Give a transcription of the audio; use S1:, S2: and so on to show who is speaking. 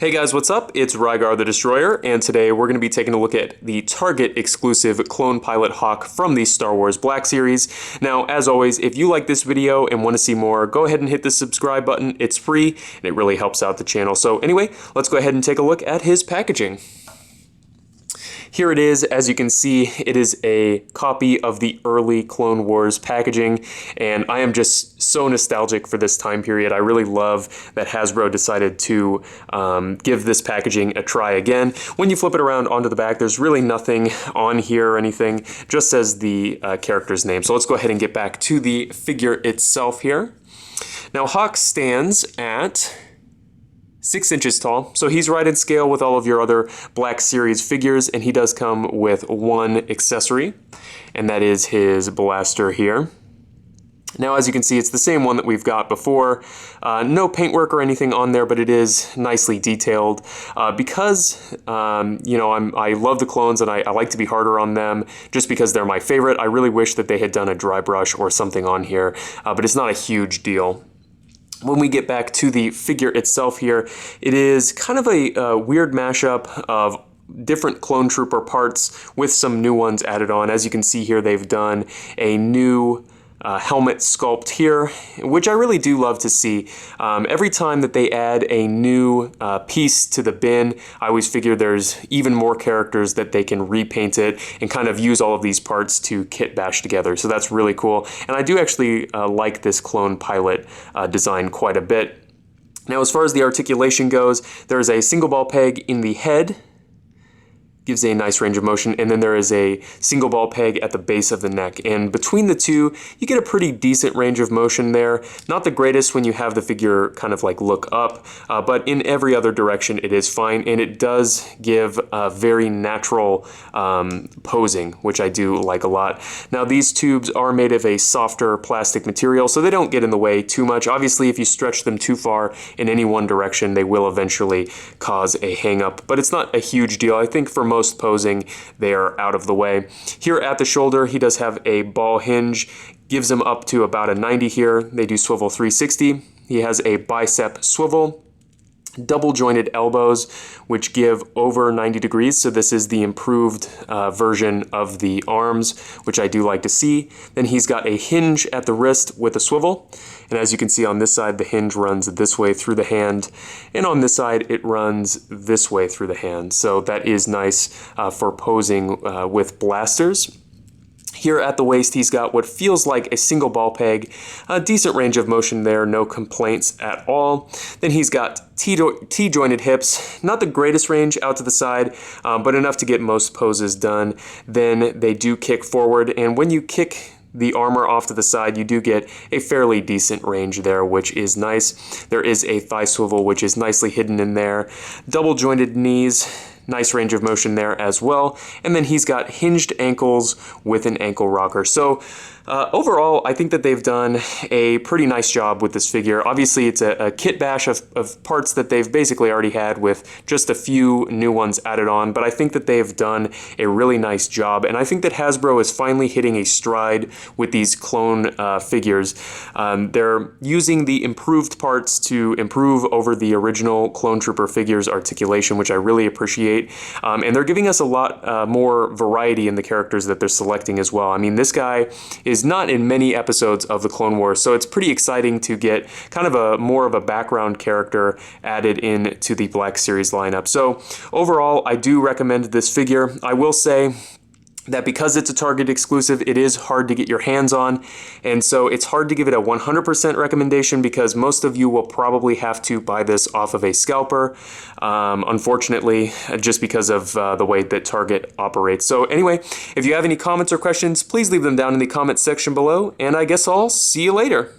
S1: Hey guys, what's up? It's Rygar the Destroyer, and today we're going to be taking a look at the Target exclusive Clone Pilot Hawk from the Star Wars Black Series. Now, as always, if you like this video and want to see more, go ahead and hit the subscribe button. It's free, and it really helps out the channel. So anyway, let's go ahead and take a look at his packaging. Here it is. As you can see, it is a copy of the early Clone Wars packaging, and I am just so nostalgic for this time period. I really love that Hasbro decided to give this packaging a try again. When you flip it around onto the back, there's really nothing on here or anything, just says the character's name. So let's go ahead and get back to the figure itself here. Now, Hawk stands at 6 inches tall, so he's right in scale with all of your other Black Series figures, and he does come with one accessory, and that is his blaster here. Now, as you can see, it's the same one that we've got before. No paintwork or anything on there, but it is nicely detailed. Because, you know, I love the clones and I like to be harder on them just because they're my favorite. I really wish that they had done a dry brush or something on here, but it's not a huge deal. When we get back to the figure itself here, it is kind of a weird mashup of different Clone Trooper parts with some new ones added on. As you can see here, they've done a new helmet sculpt here, which I really do love to see. Every time that they add a new piece to the bin, I always figure there's even more characters that they can repaint it and kind of use all of these parts to kit bash together. So that's really cool. And I do actually like this Clone Pilot design quite a bit. Now, as far as the articulation goes, there's a single ball peg in the head, gives a nice range of motion, and then there is a single ball peg at the base of the neck. And between the two, you get a pretty decent range of motion there. Not the greatest when you have the figure kind of like look up, but in every other direction it is fine, and it does give a very natural posing, which I do like a lot. Now, these tubes are made of a softer plastic material, so they don't get in the way too much. Obviously, if you stretch them too far in any one direction, they will eventually cause a hang up, but it's not a huge deal. I think for most posing, they are out of the way. Here at the shoulder, he does have a ball hinge, gives him up to about a 90 here. They do swivel 360. He has a bicep swivel, double jointed elbows, which give over 90 degrees. So this is the improved version of the arms, which I do like to see. Then he's got a hinge at the wrist with a swivel. And as you can see on this side, the hinge runs this way through the hand. And on this side, it runs this way through the hand. So that is nice for posing with blasters. Here at the waist, he's got what feels like a single ball peg, a decent range of motion there, no complaints at all. Then he's got T-jointed hips, not the greatest range out to the side, but enough to get most poses done. Then they do kick forward, and when you kick the armor off to the side, you do get a fairly decent range there, which is nice. There is a thigh swivel, which is nicely hidden in there. Double jointed knees, nice range of motion there as well. And then he's got hinged ankles with an ankle rocker. So overall, I think that they've done a pretty nice job with this figure. Obviously, it's a kit bash of parts that they've basically already had with just a few new ones added on, but I think that they've done a really nice job, and I think that Hasbro is finally hitting a stride with these clone figures. They're using the improved parts to improve over the original Clone Trooper figures articulation, which I really appreciate, and they're giving us a lot more variety in the characters that they're selecting as well. I mean, this guy is not in many episodes of the Clone Wars, so it's pretty exciting to get kind of a more of a background character added into the Black Series lineup. So overall, I do recommend this figure. I will say that because it's a Target exclusive, it is hard to get your hands on, and so it's hard to give it a 100% recommendation because most of you will probably have to buy this off of a scalper, unfortunately, just because of the way that Target operates. So anyway, if you have any comments or questions, please leave them down in the comments section below, and I guess I'll see you later.